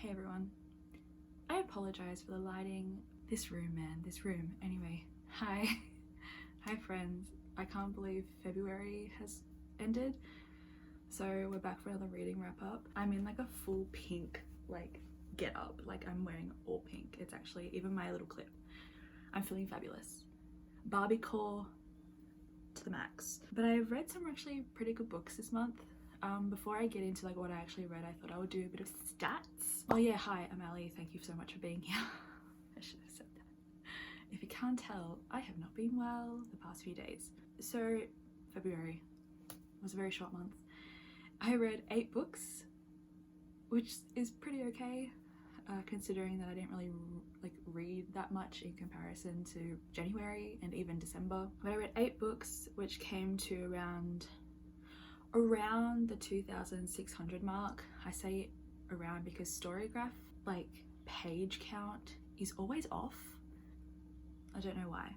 Hey everyone. I apologize for the lighting. This room, man, this room. Anyway, hi. Hi friends. I can't believe February has ended. So we're back for another reading wrap up. I'm in like a full pink like get up. Like I'm wearing all pink. It's actually even my little clip. I'm feeling fabulous. Barbie core to the max. But I've read some actually pretty good books this month. Before I get into like what I actually read, I thought I would do a bit of stats. Oh yeah, hi, I'm Allie. Thank you so much for being here. I should have said that. If you can't tell, I have not been well the past few days. So February was a very short month. I read 8 books, which is pretty okay, considering that I didn't really like read that much in comparison to January and even December. But I read 8 books, which came to around the 2,600 mark. I say around because Storygraph like page count is always off. I don't know why,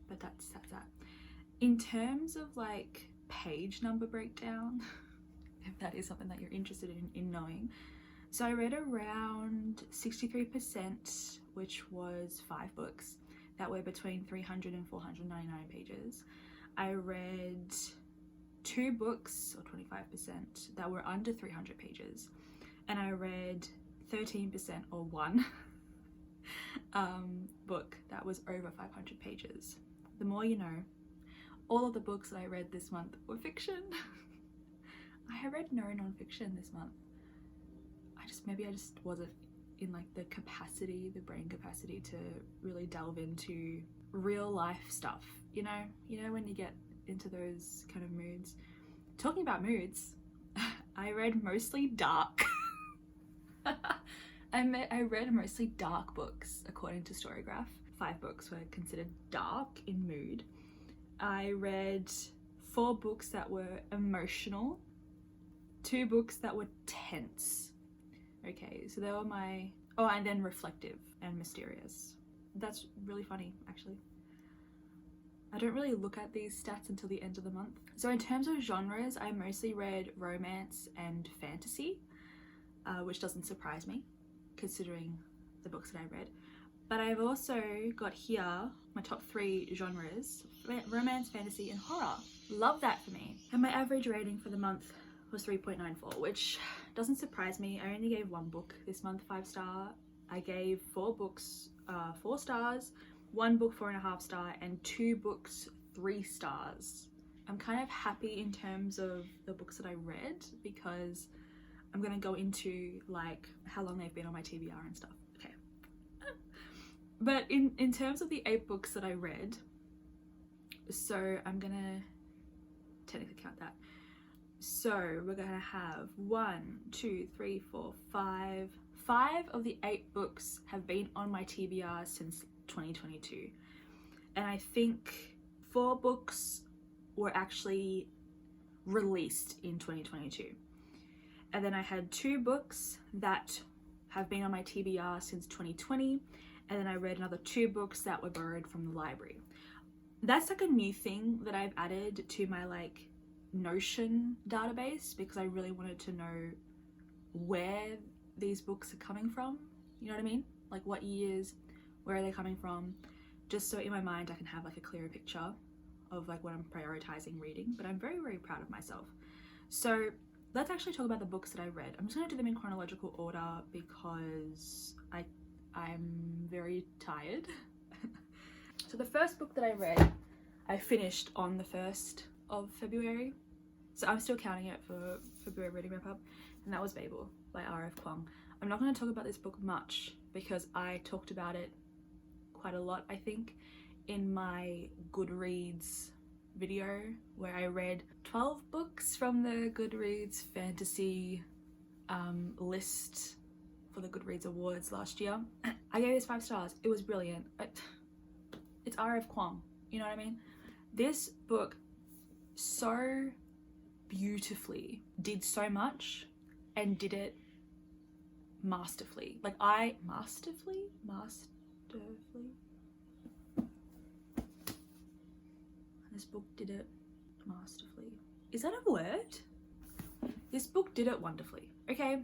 but that's that. In terms of like page number breakdown, if that is something that you're interested in knowing, so I read around 63%, which was 5 books that were between 300 and 499 pages. I read 2 books, or 25%, that were under 300 pages, and I read 13%, or 1 book that was over 500 pages. The more you know. All of the books that I read this month were fiction. I have read no non-fiction this month. Maybe I just wasn't in like the brain capacity to really delve into real life stuff, you know when you get into those kind of moods. Talking about moods, I read mostly dark. I read mostly dark books according to Storygraph. 5 books were considered dark in mood. I read 4 books that were emotional, 2 books that were tense. Okay, so they were my... Oh, and then reflective and mysterious. That's really funny, actually. I don't really look at these stats until the end of the month. So in terms of genres, I mostly read romance and fantasy, which doesn't surprise me, considering the books that I read. But I've also got here my top 3 genres: romance, fantasy, and horror. Love that for me. And my average rating for the month was 3.94, which doesn't surprise me. I only gave 1 book this month 5-star. I gave 4 books 4 stars, 1 book 4.5 star, and 2 books 3 stars. I'm kind of happy in terms of the books that I read, because I'm gonna go into like how long they've been on my TBR and stuff. Okay. But in terms of the 8 books that I read, so I'm gonna technically count that. So we're gonna have 1, 2, 3, 4, 5. 5 of the 8 books have been on my TBR since 2022. And I think 4 books were actually released in 2022. And then I had 2 books that have been on my TBR since 2020. And then I read another 2 books that were borrowed from the library. That's like a new thing that I've added to my like Notion database, because I really wanted to know where these books are coming from. You know what I mean? Like what years, where are they coming from? Just so in my mind I can have like a clearer picture of like what I'm prioritizing reading. But I'm very, very proud of myself. So let's actually talk about the books that I read. I'm just going to do them in chronological order because I'm very tired. So the first book that I read, I finished on the 1st of February. So I'm still counting it for February reading wrap up. And that was Babel by R.F. Kuang. I'm not going to talk about this book much because I talked about it quite a lot, I think, in my Goodreads video where I read 12 books from the Goodreads fantasy list for the Goodreads Awards last year. I gave this 5 stars. It was brilliant. It's R.F. Kuang, you know what I mean? This book so beautifully did so much and did it masterfully. Like masterfully? This book did it masterfully. Is that a word? This book did it wonderfully. Okay.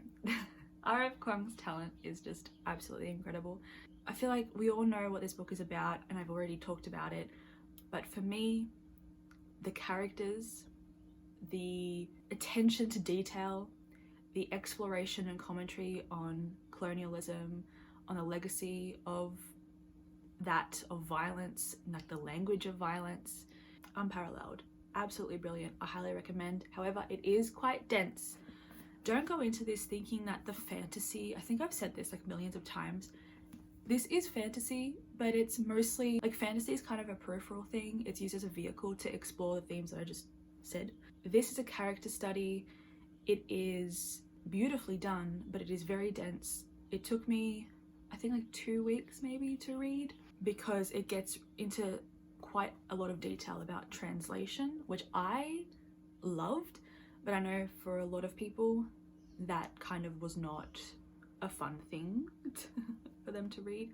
R.F. Kuang's talent is just absolutely incredible. I feel like we all know what this book is about, and I've already talked about it, but for me, the characters, the attention to detail, the exploration and commentary on colonialism, on the legacy of that, of violence, like the language of violence, unparalleled. Absolutely brilliant. I highly recommend. However, it is quite dense. Don't go into this thinking that the fantasy, I think I've said this like millions of times, this is fantasy, but it's mostly like fantasy is kind of a peripheral thing. It's used as a vehicle to explore the themes that I just said. This is a character study. It is beautifully done, but it is very dense. It took me, I think, like 2 weeks maybe to read, because it gets into quite a lot of detail about translation, which I loved, but I know for a lot of people that kind of was not a fun thing for them to read.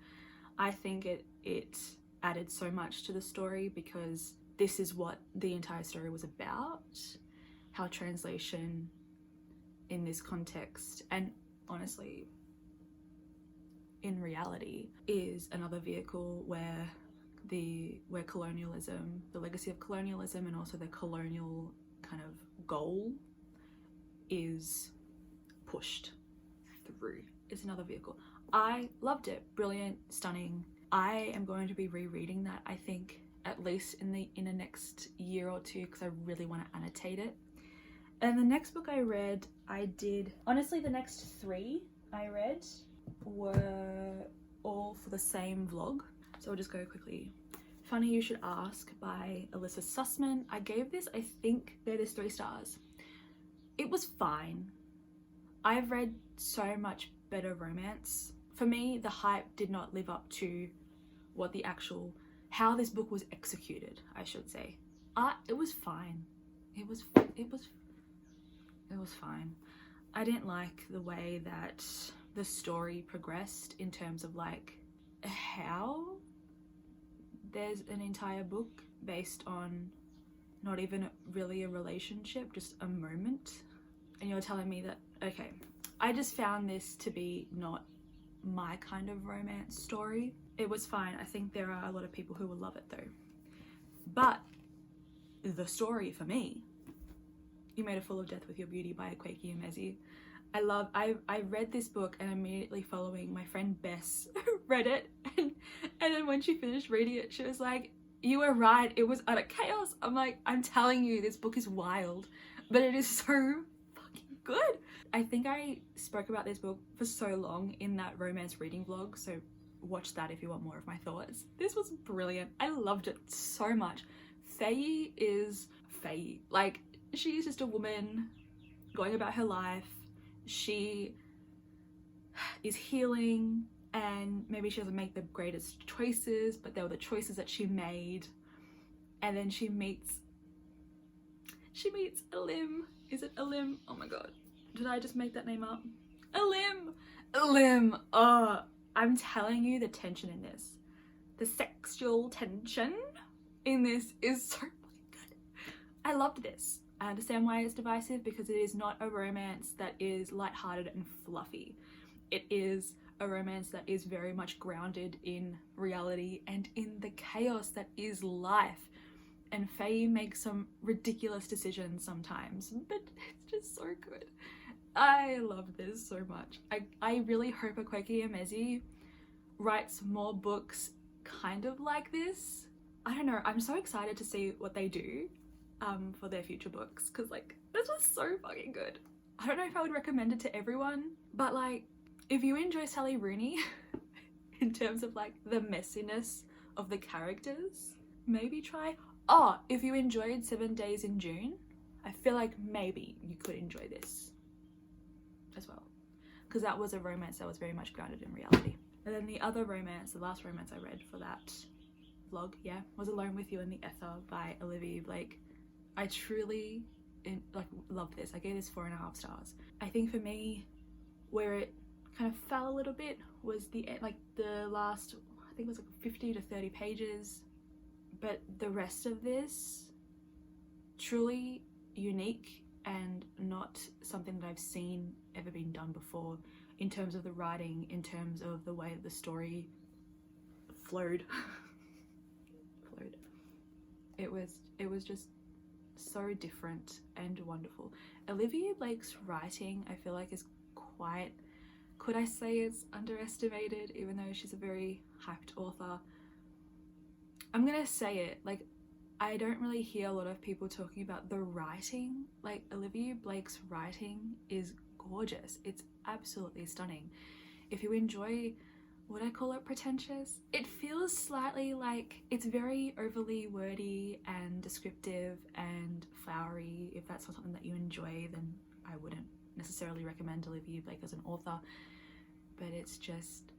I think it added so much to the story, because this is what the entire story was about, how translation in this context, and honestly in reality, is another vehicle where colonialism, the legacy of colonialism, and also the colonial kind of goal is pushed through. It's another vehicle. I loved it. Brilliant, stunning. I am going to be rereading that, I think, at least in the next year or two, because I really want to annotate it. And the next book I read, honestly, the next 3 I read were all for the same vlog, so I'll just go quickly. Funny You Should Ask by Elissa Sussman. I gave this, I think, there's 3 stars. It was fine. I've read so much better romance. For me, the hype did not live up to what the actual, how this book was executed, I should say. It was fine. It was fine. I didn't like the way that the story progressed, in terms of like how there's an entire book based on not even really a relationship, just a moment, and you're telling me that, okay. I just found this to be not my kind of romance story. It was fine. I think there are a lot of people who will love it though. But the story for me, You Made a Fool of Death with Your Beauty by Akwaeke, emezi. I read this book, and immediately following, my friend Bess read it, and then when she finished reading it, she was like, you were right, it was utter chaos. I'm like, I'm telling you, this book is wild, but it is so fucking good. I think I spoke about this book for so long in that romance reading vlog, so watch that if you want more of my thoughts. This was brilliant. I loved it so much. Faye is Faye. Like, she's just a woman going about her life. She is healing, and maybe she doesn't make the greatest choices, but they were the choices that she made. And then she meets Elim. Is it Elim? Oh my god. Did I just make that name up? Elim. Oh, I'm telling you, the tension in this, the sexual tension in this is so good. I loved this. I understand why it's divisive, because it is not a romance that is lighthearted and fluffy. It is a romance that is very much grounded in reality and in the chaos that is life. And Faye makes some ridiculous decisions sometimes, but it's just so good. I love this so much. I really hope Akwaeke emezi writes more books kind of like this. I don't know, I'm so excited to see what they do for their future books, because like, this was so fucking good. I don't know if I would recommend it to everyone, but like, if you enjoy Sally Rooney in terms of like the messiness of the characters, maybe try. Oh, if you enjoyed 7 Days in June, I feel like maybe you could enjoy this as well, because that was a romance that was very much grounded in reality. And then the other romance, the last romance I read for that vlog, yeah, was Alone with You in the Ether by Olivie. Like, I truly love this. I gave this 4.5 stars. I think for me, where it kind of fell a little bit was the last, I think it was like 50 to 30 pages, but the rest of this, truly unique and not something that I've seen ever been done before. in terms of the writing, in terms of the way the story flowed. It was just so different and wonderful. Olivia Blake's writing, I feel like, is quite, could I say it's underestimated, even though she's a very hyped author. I'm gonna say it, like, I don't really hear a lot of people talking about the writing. Like, Olivia Blake's writing is gorgeous. It's absolutely stunning. If you enjoy, would I call it pretentious? It feels slightly like it's very overly wordy and descriptive and flowery. If that's not something that you enjoy, then I wouldn't necessarily recommend Olivia Blake as an author, but it's just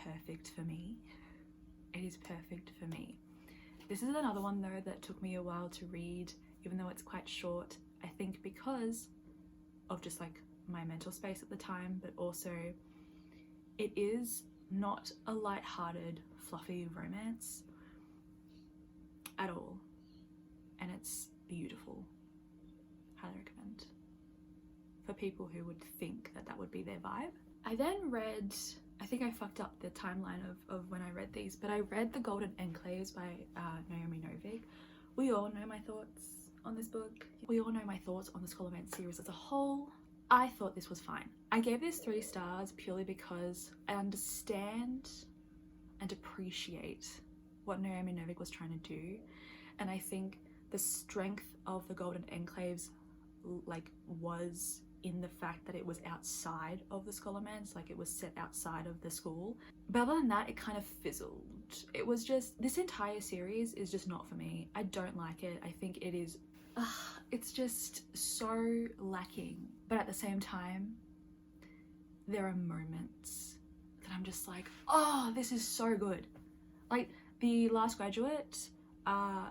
perfect for me. It is perfect for me. This is another one though that took me a while to read, even though it's quite short. I think because of just like my mental space at the time, but also it is not a light-hearted, fluffy romance at all, and it's beautiful. Highly recommend for people who would think that that would be their vibe. I then read, I think I fucked up the timeline of when I read these, but I read The Golden Enclaves by Naomi Novik. We all know my thoughts on this book. We all know my thoughts on the Scholomance series as a whole. I thought this was fine. I gave this 3 stars purely because I understand and appreciate what Naomi Novik was trying to do, and I think the strength of The Golden Enclaves like was in the fact that it was outside of the Scholomance, like it was set outside of the school. But other than that, it kind of fizzled. It was just, this entire series is just not for me. I don't like it. I think it is, it's just so lacking. But at the same time, there are moments that I'm just like, oh, this is so good. Like The Last Graduate,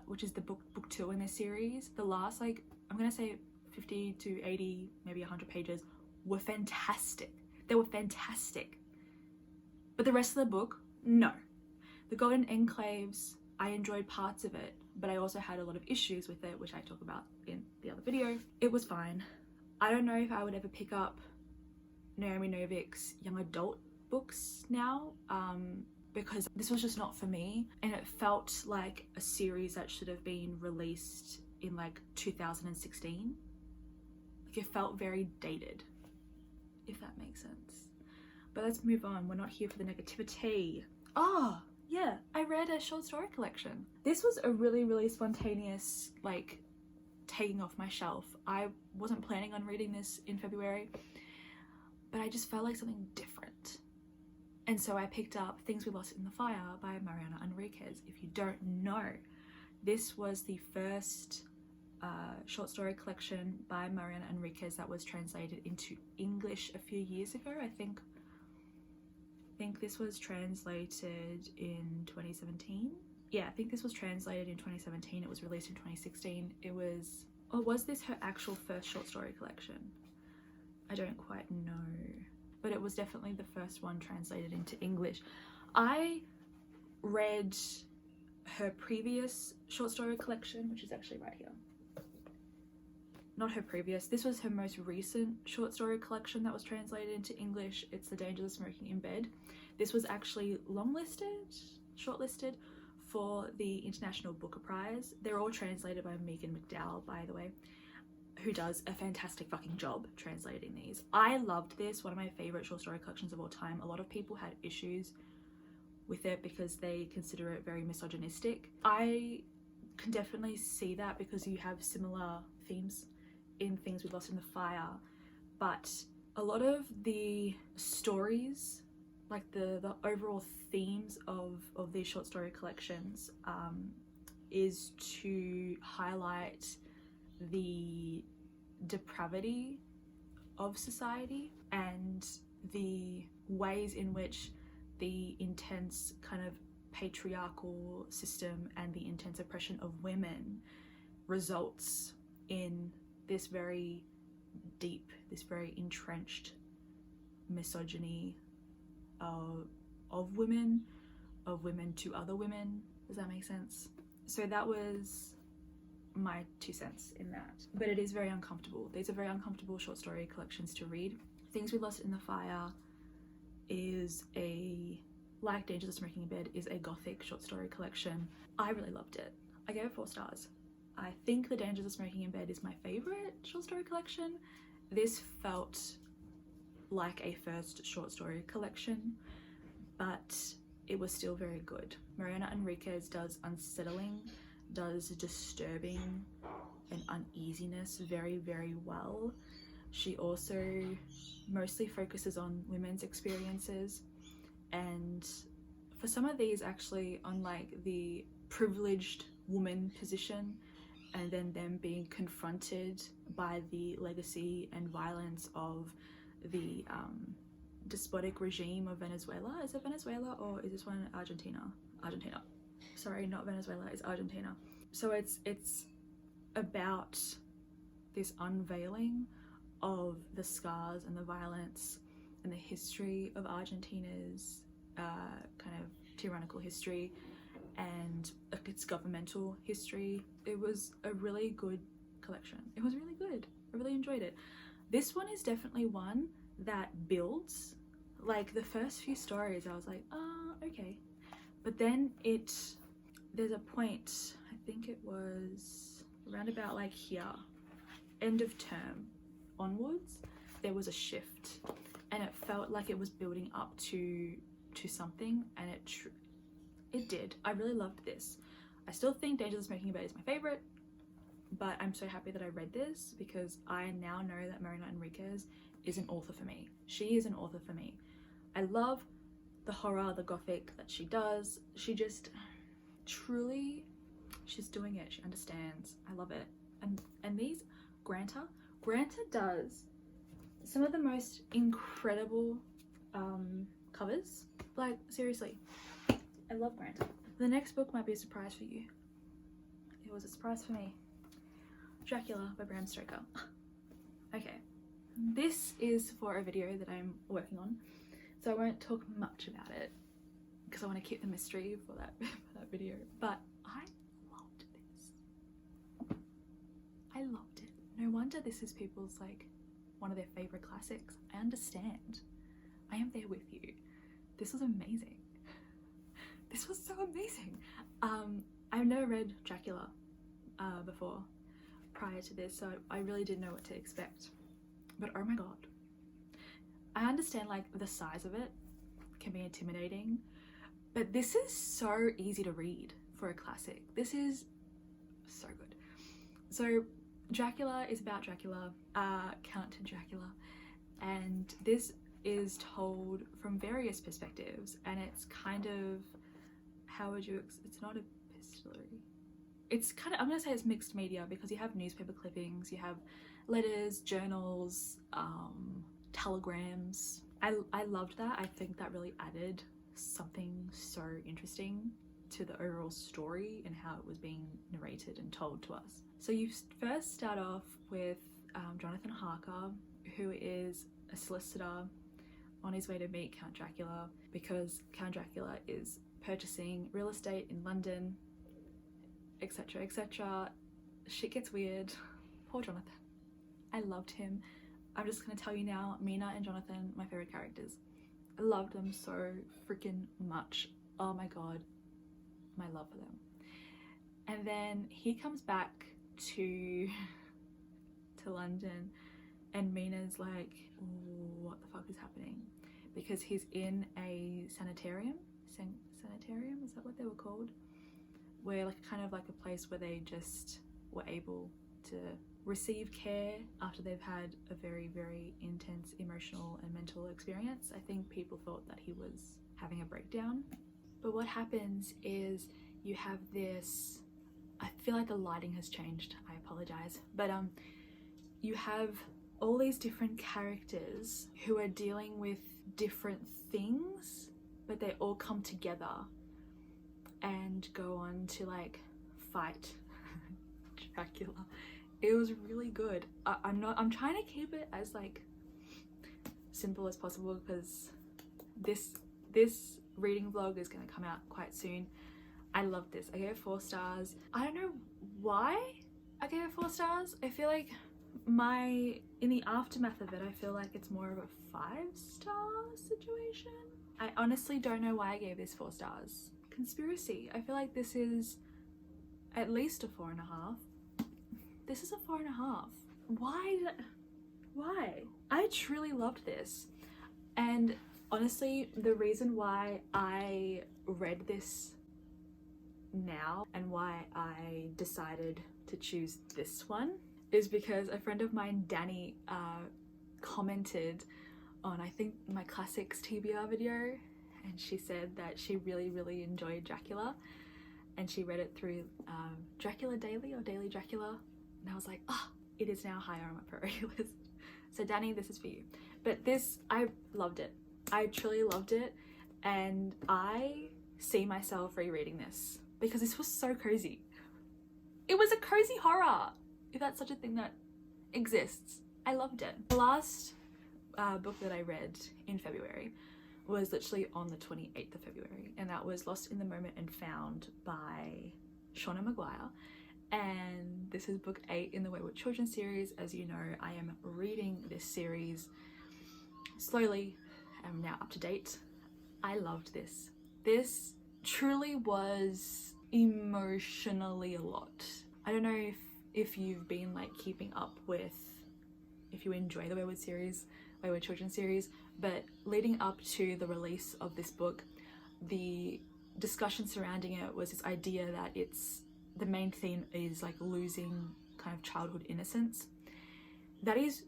which is the book 2 in this series, the last, like, I'm gonna say 50 to 80, maybe 100 pages were fantastic. They were fantastic. But the rest of the book, no. The Golden Enclaves, I enjoyed parts of it, but I also had a lot of issues with it, which I talk about in the other video. It was fine. I don't know if I would ever pick up Naomi Novik's young adult books now, because this was just not for me, and it felt like a series that should have been released in like 2016. Like, it felt very dated, if that makes sense. But let's move on. We're not here for the negativity. Oh, yeah, I read a short story collection. This was a really spontaneous, like, taking off my shelf. I wasn't planning on reading this in February, but I just felt like something different. And so I picked up Things We Lost in the Fire by Mariana Enriquez. If you don't know, this was the first short story collection by Mariana Enriquez that was translated into English a few years ago. I think this was translated in 2017. Yeah, I think this was translated in 2017. It was released in 2016. It was, or was this her actual first short story collection? I don't quite know, but it was definitely the first one translated into English. I read her previous short story collection, which is actually right here. Not her previous, this was her most recent short story collection that was translated into English. It's The Dangers of Smoking in Bed. This was actually shortlisted for the International Booker Prize. They're all translated by Megan McDowell, by the way, who does a fantastic fucking job translating these. I loved this, one of my favorite short story collections of all time. A lot of people had issues with it because they consider it very misogynistic. I can definitely see that because you have similar themes in Things We Lost in the Fire, but a lot of the stories, like the overall themes of these short story collections, is to highlight the depravity of society and the ways in which the intense kind of patriarchal system and the intense oppression of women results in this very deep, this very entrenched misogyny of women to other women. Does that make sense? So that was my 2 cents in that. But it is very uncomfortable. These are very uncomfortable short story collections to read. Things We Lost in the Fire is like Dangers of Smoking in Bed, is a gothic short story collection. I really loved it. I gave it 4 stars. I think The Dangers of Smoking in Bed is my favourite short story collection. This felt like a first short story collection, but it was still very good. Mariana Enriquez does unsettling, does disturbing and uneasiness very, very well. She also mostly focuses on women's experiences, and for some of these actually on like the privileged woman position, and then them being confronted by the legacy and violence of the despotic regime of Venezuela. Is it Venezuela or is this one Argentina? Argentina. Sorry, not Venezuela, it's Argentina. So it's about this unveiling of the scars and the violence and the history of Argentina's kind of tyrannical history and its governmental history. It was a really good collection. It was really good. I really enjoyed it. This one is definitely one that builds. Like the first few stories I was like, oh, okay. But then there's a point, I think it was around about like here, end of term onwards, there was a shift, and it felt like it was building up to something, and it did. I really loved this. I still think Dangers of Smoking in Bed is my favorite, but I'm so happy that I read this because I now know that Mariana Enriquez is an author for me. She is an author for me. I love the horror, the gothic that she does. She just truly, she's doing it. She understands. I love it. And these Granta does some of the most incredible covers. Like seriously, I love Granta. The next book might be a surprise for you. It was a surprise for me. Dracula by Bram Stoker. Okay, this is for a video that I'm working on, so I won't talk much about it because I want to keep the mystery for that video. But I loved this. I loved it. No wonder this is people's like one of their favorite classics. I understand. I am there with you. This was amazing. This was so amazing. I've never read Dracula before prior to this, so I really didn't know what to expect. But oh my god, I understand like the size of it can be intimidating, but this is so easy to read for a classic. This is so good. So Dracula is about Dracula, Count Dracula, and this is told from various perspectives, and it's kind of, how would you, it's not epistolary. It's kind of, I'm gonna say it's mixed media because you have newspaper clippings, you have letters, journals, telegrams. I loved that. I think that really added something so interesting to the overall story and how it was being narrated and told to us. So you first start off with Jonathan Harker, who is a solicitor on his way to meet Count Dracula because Count Dracula is purchasing real estate in London, etc, etc. Shit gets weird. Poor Jonathan. I loved him. I'm just gonna tell you now, Mina and Jonathan, my favorite characters. I loved them so freaking much. Oh my god, my love for them. And then he comes back to London, and Mina's like, what the fuck is happening? Because he's in a sanitarium. Sanitarium, is that what they were called? Where like kind of like a place where they just were able to receive care after they've had a very, very intense emotional and mental experience. I think people thought that he was having a breakdown. But what happens is you have this, I feel like the lighting has changed, I apologize, but you have all these different characters who are dealing with different things, but they all come together and go on to like fight Dracula. It was really good. I'm trying to keep it as like simple as possible because this reading vlog is going to come out quite soon. I love this. I gave it 4 stars. I don't know why I gave it 4 stars. I feel like in the aftermath of it, I feel like it's more of a 5-star situation. I honestly don't know why I gave this 4 stars. Conspiracy. I feel like this is at least a 4.5. This is a 4.5. Why? I truly loved this. And honestly, the reason why I read this now and why I decided to choose this one is because a friend of mine, Danny, commented on, I think, my classics TBR video, and she said that she really enjoyed Dracula, and she read it through Dracula Daily or Daily Dracula, and I was like, oh, it is now higher on my priority list. So Danny, this is for you. But this, I loved it. I truly loved it, and I see myself rereading this because this was so cozy. It was a cozy horror, if that's such a thing that exists. I loved it. The last book that I read in February was literally on the 28th of February, and that was Lost in the Moment and Found by Shauna McGuire. And this is book 8 in the Wayward Children series. As you know, I am reading this series slowly. I'm now up to date. I loved this. This truly was emotionally a lot. I don't know if you've been like keeping up with, if you enjoy the Wayward Children series, but leading up to the release of this book, the discussion surrounding it was this idea that the main theme is like losing kind of childhood innocence. That is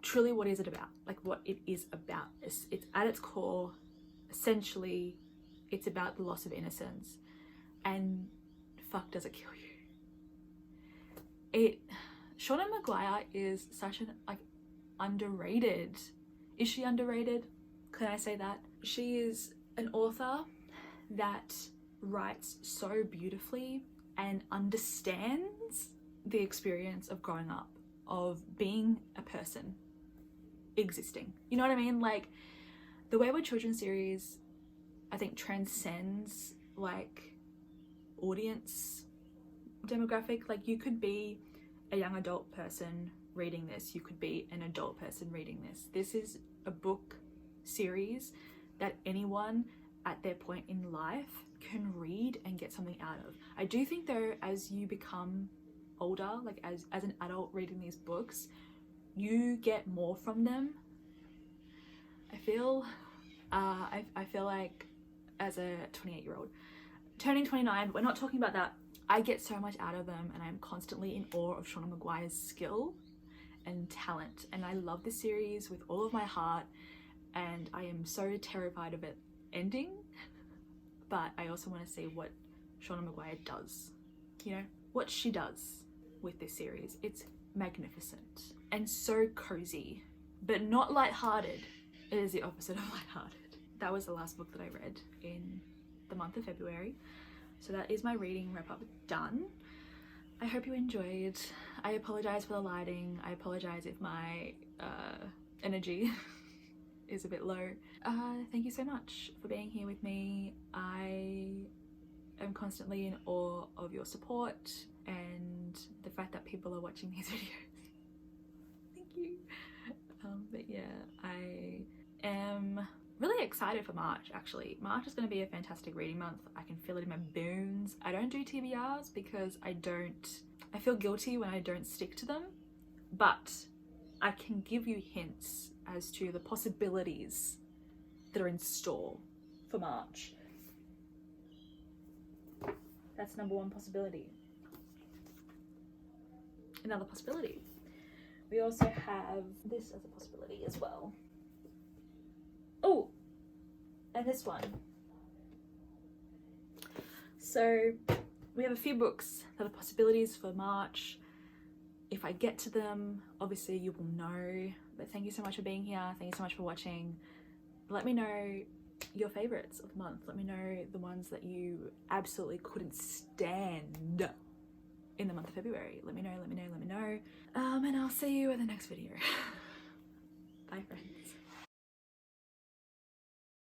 truly what is it about, like what it is about. It's at its core, essentially, it's about the loss of innocence, and fuck, does it kill you. Shauna McGuire is such an underrated. Is she underrated? Can I say that? She is an author that writes so beautifully and understands the experience of growing up, of being a person, existing. You know what I mean? Like, the Wayward Children series, I think, transcends like audience demographic. Like, you could be a young adult person reading this, you could be an adult person reading this. This is a book series that anyone at their point in life can read and get something out of. I do think though, as you become older, like as an adult reading these books, you get more from them. I feel like as a 28-year-old turning 29, we're not talking about that, I get so much out of them, and I'm constantly in awe of Shauna McGuire's skill and talent, and I love this series with all of my heart, and I am so terrified of it ending, but I also want to see what Shauna McGuire does, you know, what she does with this series. It's magnificent and so cozy, but not lighthearted. It is the opposite of lighthearted. That was the last book that I read in the month of February, so that is my reading wrap up done. I hope you enjoyed. I apologize for the lighting. I apologize if my energy is a bit low. Thank you so much for being here with me. I am constantly in awe of your support and the fact that people are watching these videos. Thank you. But yeah, I am really excited for March. Actually, March is going to be a fantastic reading month. I can feel it in my bones. I don't do TBRs because I feel guilty when I don't stick to them, but I can give you hints as to the possibilities that are in store for March. That's number one possibility. Another possibility, we also have this as a possibility as well. Oh, and this one. So we have a few books that are possibilities for March. If I get to them, obviously you will know. But thank you so much for being here. Thank you so much for watching. Let me know your favorites of the month. Let me know the ones that you absolutely couldn't stand in the month of February. Let me know. And I'll see you in the next video. Bye, friends.